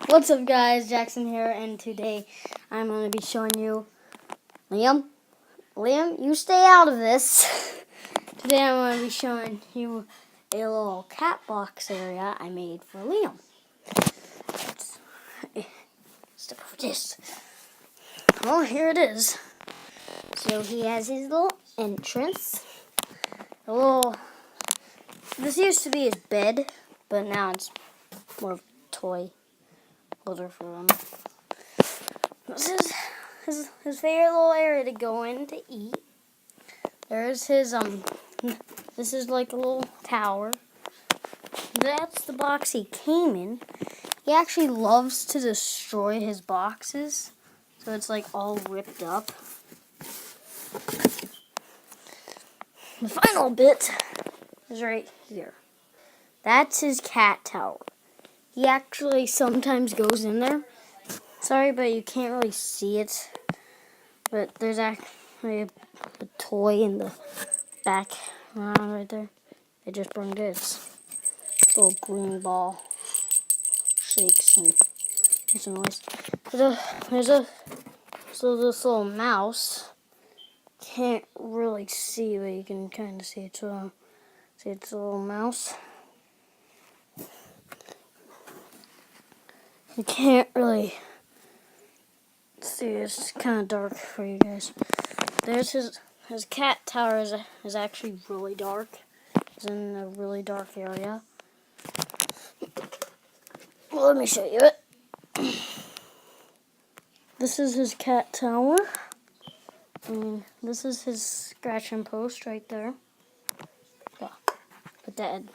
What's up, guys? Jackson here, and today I'm going to be showing you Liam, you stay out of this. Today I'm going to be showing you a little cat box area I made for Liam. Step over this. Oh, here it is. So he has his little entrance. This used to be his bed, but now it's more of a toy holder for him. This is his favorite little area to go in to eat. There's his this is like a little tower. That's the box he came in. He actually loves to destroy his boxes, so it's like all ripped up. The final bit is right here. That's his cat tower. He actually sometimes goes in there. Sorry, but you can't really see it. But there's actually a toy in the background right there. They just bring this little green ball. Shakes and makes a noise. So this little mouse. Can't really see, but you can kind of see it. So see, it's a little mouse. You can't really see, it's kind of dark for you guys. There's his cat tower is actually really dark. It's in a really dark area. Well, let me show you it. This is his cat tower. This is his scratching post right there. Yeah, put that in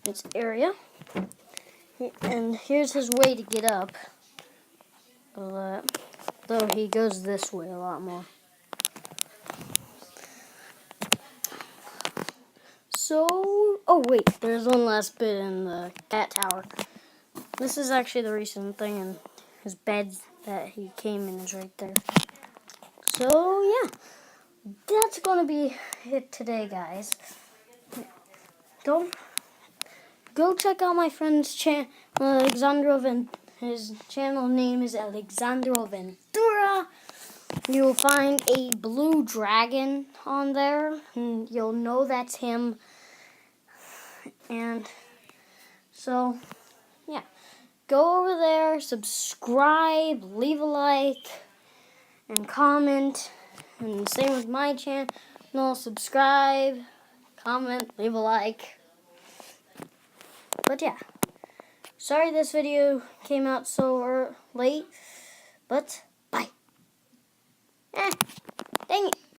its area. And here's his way to get up. Though he goes this way a lot more. So, oh wait, there's one last bit in the cat tower. This is actually the recent thing, and his bed that he came in is right there. So yeah, that's gonna be it today, guys. Don't go check out my friend's channel, Alexandro His channel name is Alexandro Ventura. You'll find a blue dragon on there, and you'll know that's him. And so, yeah, go over there, subscribe, leave a like, and comment. And same with my channel, subscribe, comment, leave a like. But yeah, sorry this video came out so late, but